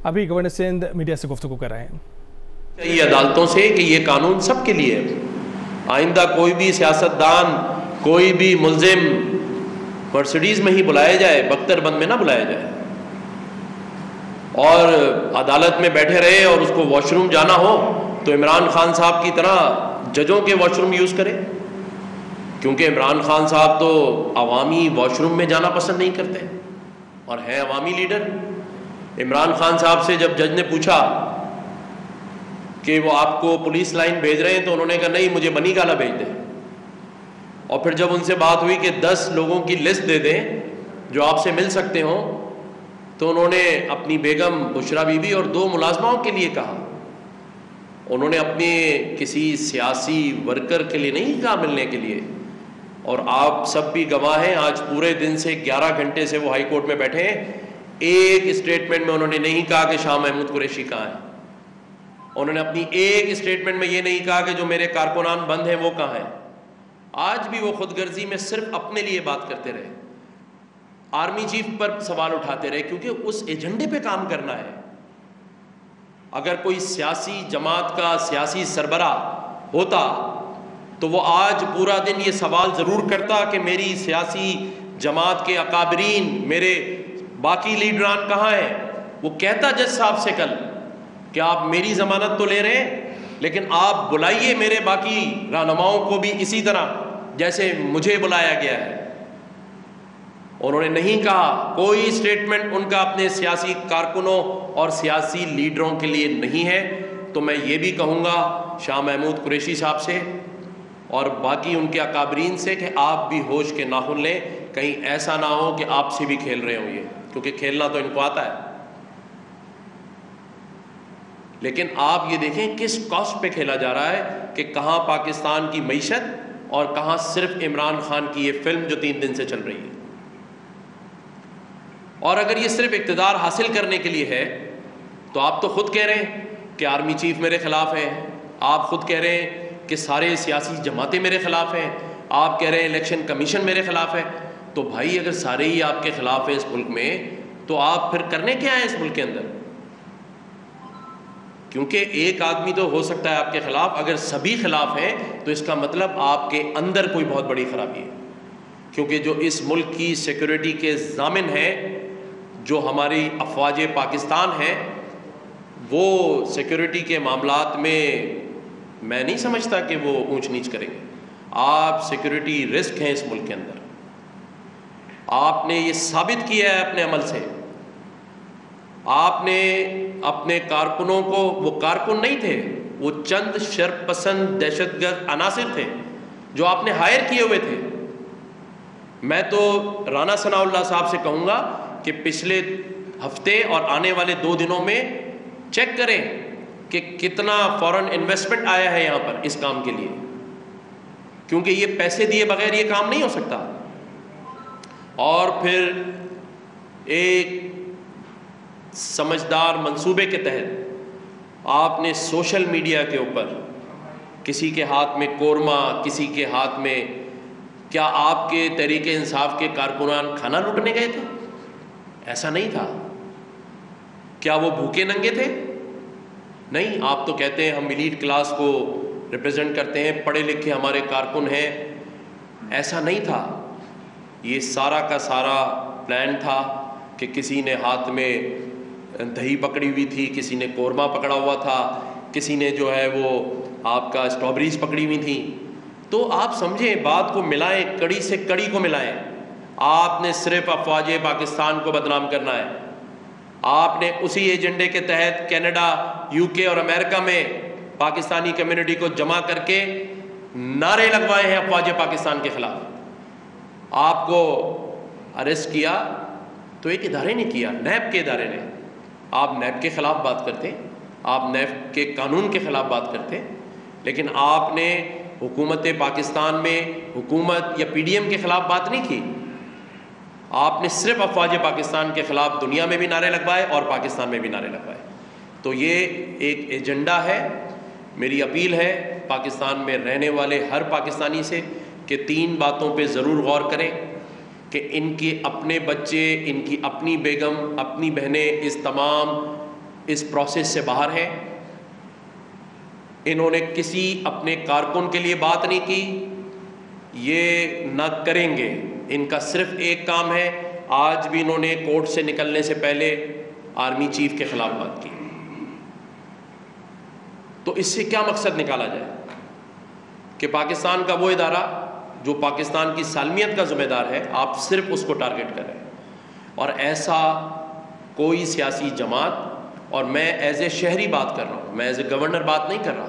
अभी governor Sindh media से गुफ्तगू कर रहे हैं। चाहिए अदालतों से कि ये कानून सबके लिए है। आइंदा कोई भी सियासतदान, कोई भी मुल्जिम मर्सिडीज में ही बुलाया जाए, बख्तरबंद में ना बुलाया जाए, और अदालत में बैठे रहे और उसको वॉशरूम जाना हो तो इमरान खान साहब की तरह जजों के वॉशरूम यूज़ करे, क्योंकि इमरान खान साहब तो अवामी वॉशरूम में जाना पसंद नहीं करते और हैं अवामी लीडर। इमरान खान साहब से जब जज ने पूछा कि वो आपको पुलिस लाइन भेज रहे हैं तो उन्होंने कहा नहीं, मुझे बनी गाला भेज दें। और फिर जब उनसे बात हुई कि 10 लोगों की लिस्ट दे दें जो आपसे मिल सकते हो, तो उन्होंने अपनी बेगम बुशरा बीबी और 2 मुलाजमाओं के लिए कहा। उन्होंने अपने किसी सियासी वर्कर के लिए नहीं कहा मिलने के लिए। और आप सब भी गवाह हैं, आज पूरे दिन से 11 घंटे से वो हाई कोर्ट में बैठे हैं। एक स्टेटमेंट में उन्होंने नहीं कहा कि शाह महमूद कुरैशी कहाँ है। उन्होंने अपनी एक स्टेटमेंट में ये नहीं कहा कि जो मेरे कारकुनान बंद हैं वो कहाँ हैं। आज भी वो खुदगर्जी में सिर्फ अपने लिए बात करते रहे, आर्मी चीफ पर सवाल उठाते रहे, क्योंकि उस एजेंडे पे काम करना है। अगर कोई सियासी जमात का सियासी सरबराह होता तो वो आज पूरा दिन ये सवाल ज़रूर करता कि मेरी सियासी जमात के अकाबरीन, मेरे बाकी लीडरान कहाँ हैं। वो कहता जज साहब से कल कि आप मेरी ज़मानत तो ले रहे हैं, लेकिन आप बुलाइए मेरे बाकी रहनुमाओं को भी इसी तरह जैसे मुझे बुलाया गया है। उन्होंने नहीं कहा, कोई स्टेटमेंट उनका अपने सियासी कारकुनों और सियासी लीडरों के लिए नहीं है। तो मैं ये भी कहूँगा शाह महमूद कुरैशी साहब से और बाकी उनके अकाबरीन से कि आप भी होश के नाखुन लें, कहीं ऐसा ना हो कि आपसे भी खेल रहे हो ये, क्योंकि खेलना तो इनको आता है। लेकिन आप ये देखें किस कॉस्ट पे खेला जा रहा है कि कहाँ पाकिस्तान की मईशत और कहाँ सिर्फ इमरान खान की ये फिल्म जो 3 दिन से चल रही है। और अगर ये सिर्फ इक़्तिदार हासिल करने के लिए है तो आप तो खुद कह रहे हैं कि आर्मी चीफ मेरे खिलाफ है, आप खुद कह रहे हैं कि सारे सियासी जमातें मेरे खिलाफ हैं, आप कह रहे हैं इलेक्शन कमीशन मेरे खिलाफ है। तो भाई अगर सारे ही आपके खिलाफ है इस मुल्क में, तो आप फिर करने क्या है इस मुल्क के अंदर? क्योंकि एक आदमी तो हो सकता है आपके खिलाफ, अगर सभी खिलाफ हैं तो इसका मतलब आपके अंदर कोई बहुत बड़ी खराबी है। क्योंकि जो इस मुल्क की सिक्योरिटी के ज़ामिन हैं, जो हमारी अफवाज पाकिस्तान हैं, वो सिक्योरिटी के मामलात में मैं नहीं समझता कि वो ऊंच नीच करेंगे। आप सिक्योरिटी रिस्क हैं इस मुल्क के अंदर। आपने ये साबित किया है अपने अमल से। आपने अपने कारकुनों को, वो कारकुन नहीं थे, वो चंद शरपसंद दहशतगर्द अनासिर थे जो आपने हायर किए हुए थे। मैं तो राना सनाउल्लाह साहब से कहूँगा कि पिछले हफ्ते और आने वाले 2 दिनों में चेक करें कि कितना फॉरेन इन्वेस्टमेंट आया है यहाँ पर इस काम के लिए, क्योंकि ये पैसे दिए बगैर ये काम नहीं हो सकता। और फिर एक समझदार मंसूबे के तहत आपने सोशल मीडिया के ऊपर किसी के हाथ में कोरमा, किसी के हाथ में, क्या आपके तहरीके इंसाफ के कारकुनान खाना लूटने गए थे? ऐसा नहीं था। क्या वो भूखे नंगे थे? नहीं। आप तो कहते हैं हम एलीट क्लास को रिप्रेजेंट करते हैं, पढ़े लिखे हमारे कारकुन हैं। ऐसा नहीं था। ये सारा का सारा प्लान था कि किसी ने हाथ में दही पकड़ी हुई थी, किसी ने कोरमा पकड़ा हुआ था, किसी ने जो है वो आपका स्ट्रॉबेरीज पकड़ी हुई थी। तो आप समझें, बात को मिलाएं, कड़ी से कड़ी को मिलाएं। आपने सिर्फ अफवाज पाकिस्तान को बदनाम करना है। आपने उसी एजेंडे के तहत कनाडा, यूके और अमेरिका में पाकिस्तानी कम्युनिटी को जमा करके नारे लगवाए हैं अफवाज पाकिस्तान के खिलाफ। आपको अरेस्ट किया तो एक इदारे ने किया, नैब के इदारे ने। आप नैब के ख़िलाफ़ बात करते, आप नैब के कानून के ख़िलाफ़ बात करते, लेकिन आपने हुकूमत पाकिस्तान में हुकूमत या पीडीएम के ख़िलाफ़ बात नहीं की। आपने सिर्फ अफवाज पाकिस्तान के ख़िलाफ़ दुनिया में भी नारे लगवाए और पाकिस्तान में भी नारे लगवाए। तो ये एक एजेंडा है। मेरी अपील है पाकिस्तान में रहने वाले हर पाकिस्तानी से कि 3 बातों पे ज़रूर गौर करें कि इनके अपने बच्चे, इनकी अपनी बेगम, अपनी बहनें इस तमाम इस प्रोसेस से बाहर हैं। इन्होंने किसी अपने कारकुन के लिए बात नहीं की, ये न करेंगे। इनका सिर्फ एक काम है, आज भी इन्होंने कोर्ट से निकलने से पहले आर्मी चीफ के खिलाफ बात की। तो इससे क्या मकसद निकाला जाए कि पाकिस्तान का वो इदारा जो पाकिस्तान की सालमियत का जिम्मेदार है, आप सिर्फ उसको टारगेट कर रहे हैं। और ऐसा कोई सियासी जमात, और मैं एज ए शहरी बात कर रहा हूँ, मैं एज ए गवर्नर बात नहीं कर रहा,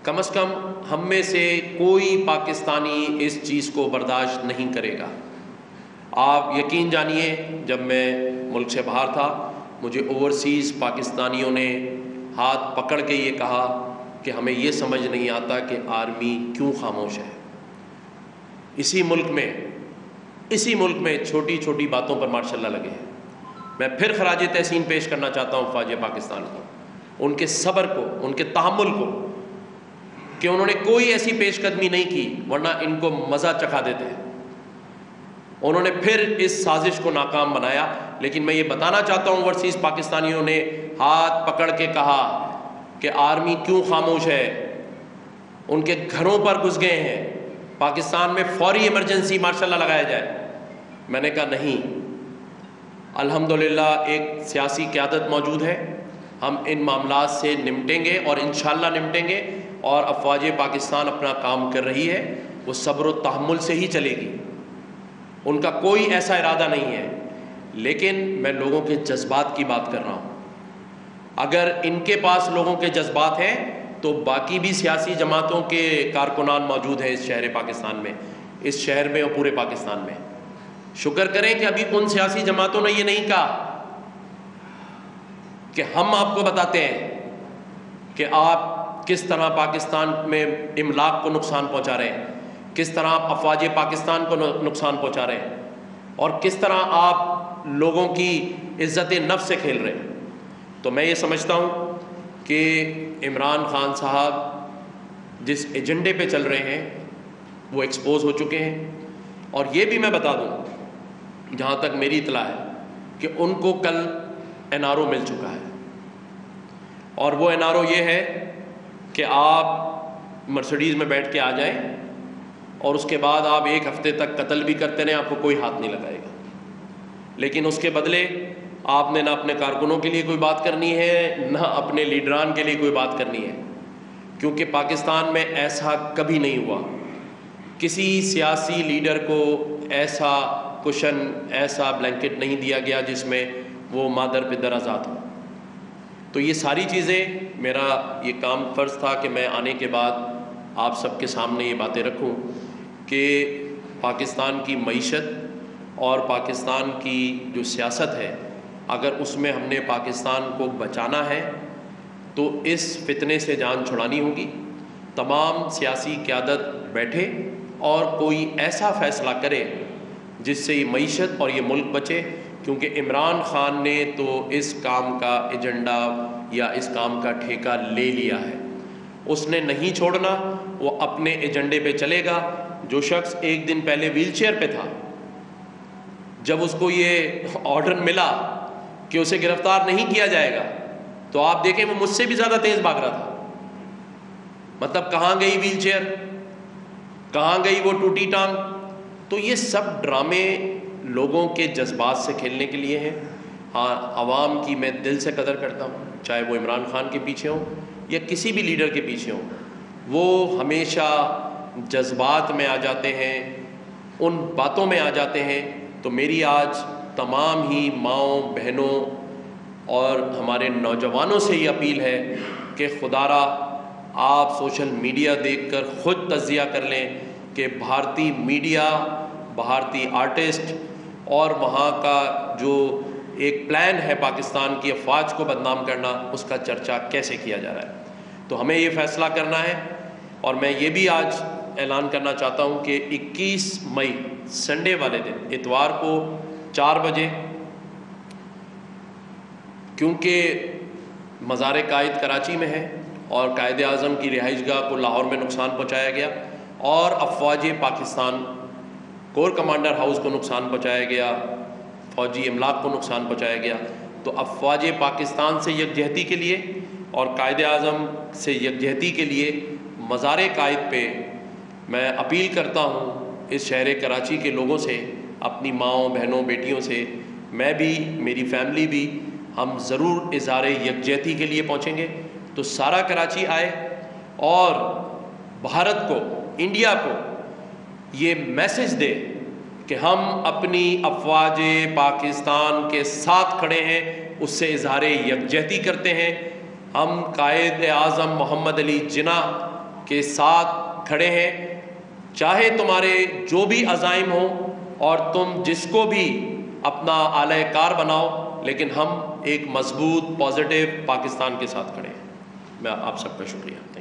कम अज़ कम हम में से कोई पाकिस्तानी इस चीज़ को बर्दाश्त नहीं करेगा। आप यकीन जानिए, जब मैं मुल्क से बाहर था, मुझे ओवरसीज़ पाकिस्तानियों ने हाथ पकड़ के ये कहा कि हमें ये समझ नहीं आता कि आर्मी क्यों खामोश है। इसी मुल्क में छोटी छोटी बातों पर माशाल्लाह लगे हैं। मैं फिर खराज तहसीन पेश करना चाहता हूँ फ़ौज पाकिस्तान को, उनके सब्र को, उनके तहम्मुल को, कि उन्होंने कोई ऐसी पेशकदमी नहीं की वरना इनको मज़ा चखा देते हैं। उन्होंने फिर इस साजिश को नाकाम बनाया। लेकिन मैं ये बताना चाहता हूँ, ओवरसीज़ पाकिस्तानियों ने हाथ पकड़ के कहा कि आर्मी क्यों खामोश है, उनके घरों पर घुस गए हैं, पाकिस्तान में फौरी इमरजेंसी मार्शल लगाया जाए। मैंने कहा नहीं, अल्हम्दुलिल्लाह एक सियासी क़यादत मौजूद है, हम इन मामलात से निपटेंगे और इंशाअल्लाह निपटेंगे। और अफ़वाज पाकिस्तान अपना काम कर रही है, वो सब्र व तहम्मुल से ही चलेगी, उनका कोई ऐसा इरादा नहीं है। लेकिन मैं लोगों के जज्बात की बात कर रहा हूँ। अगर इनके पास लोगों के जज्बात हैं तो बाकी भी सियासी जमातों के कारकुनान मौजूद हैं इस शहर पाकिस्तान में, इस शहर में और पूरे पाकिस्तान में। शुक्र करें कि अभी उन सियासी जमातों ने ये नहीं कहा कि हम आपको बताते हैं कि आप किस तरह पाकिस्तान में इमलाक को नुकसान पहुंचा रहे हैं, किस तरह आप अफवाज पाकिस्तान को नुकसान पहुंचा रहे हैं, और किस तरह आप लोगों की इज़्ज़त नफ्स से खेल रहे हैं। तो मैं ये समझता हूँ कि इमरान खान साहब जिस एजेंडे पे चल रहे हैं वो एक्सपोज हो चुके हैं। और ये भी मैं बता दूँ, जहाँ तक मेरी इतला है, कि उनको कल NRO मिल चुका है, और वो NRO ये है कि आप मर्सिडीज़ में बैठ के आ जाएं और उसके बाद आप एक हफ़्ते तक कत्ल भी करते रहें, आपको कोई हाथ नहीं लगाएगा। लेकिन उसके बदले आपने ना अपने कारकुनों के लिए कोई बात करनी है, ना अपने लीडरान के लिए कोई बात करनी है, क्योंकि पाकिस्तान में ऐसा कभी नहीं हुआ। किसी सियासी लीडर को ऐसा कुशन, ऐसा ब्लैंकेट नहीं दिया गया जिसमें वो मादर पिदर आज़ाद हो। तो ये सारी चीज़ें, मेरा ये काम फ़र्ज़ था कि मैं आने के बाद आप सबके सामने ये बातें रखूं कि पाकिस्तान की मईशत और पाकिस्तान की जो सियासत है, अगर उसमें हमने पाकिस्तान को बचाना है तो इस फितने से जान छुड़ानी होगी। तमाम सियासी क़यादत बैठे और कोई ऐसा फ़ैसला करे जिससे ये मईशत और ये मुल्क बचे, क्योंकि इमरान खान ने तो इस काम का एजेंडा या इस काम का ठेका ले लिया है, उसने नहीं छोड़ना, वो अपने एजेंडे पे चलेगा। जो शख्स एक दिन पहले व्हीलचेयर पे था, जब उसको ये ऑर्डर मिला कि उसे गिरफ्तार नहीं किया जाएगा, तो आप देखें वो मुझसे भी ज़्यादा तेज़ भाग रहा था। मतलब कहाँ गई व्हीलचेयर, कहाँ गई वो टूटी टांग। तो ये सब ड्रामे लोगों के जज्बात से खेलने के लिए हैं। हाँ, आवाम की मैं दिल से कदर करता हूँ, चाहे वो इमरान खान के पीछे हो या किसी भी लीडर के पीछे हो, वो हमेशा जज्बात में आ जाते हैं, उन बातों में आ जाते हैं। तो मेरी आज तमाम ही माँओं, बहनों और हमारे नौजवानों से ये अपील है कि खुदारा आप सोशल मीडिया देखकर ख़ुद तज़किया कर लें कि भारतीय मीडिया, भारतीय आर्टिस्ट और वहाँ का जो एक प्लान है पाकिस्तान की अफवाज को बदनाम करना, उसका चर्चा कैसे किया जा रहा है। तो हमें ये फ़ैसला करना है। और मैं ये भी आज ऐलान करना चाहता हूँ कि 21 मई संडे वाले दिन, इतवार को 4 बजे, क्योंकि मज़ार कायद कराची में है और कायद आज़म की रिहाइशगाह को लाहौर में नुकसान पहुँचाया गया और अफवाज पाकिस्तान कोर कमांडर हाउस को नुकसान पहुँचाया गया, फ़ौजी इमलाक को नुकसान पहुँचाया गया, तो अफवाज पाकिस्तान से यकजहती के लिए और कायद आज़म से यकजहती के लिए मज़ार कायद पे मैं अपील करता हूँ इस शहर कराची के लोगों से, अपनी माँओं बहनों बेटियों से, मैं भी, मेरी फैमिली भी, हम ज़रूर इज़हार यकजहती के लिए पहुँचेंगे। तो सारा कराची आए और भारत को, इंडिया को ये मैसेज दे कि हम अपनी अफवाज पाकिस्तान के साथ खड़े हैं, उससे इज़हार यकजहती करते हैं। हम कायद आज़म मोहम्मद अली जिन्ना के साथ खड़े हैं, चाहे तुम्हारे जो भी अज़ाइम हो और तुम जिसको भी अपना आला कार बनाओ, लेकिन हम एक मजबूत पॉजिटिव पाकिस्तान के साथ खड़े हैं। मैं आप सबका शुक्रिया।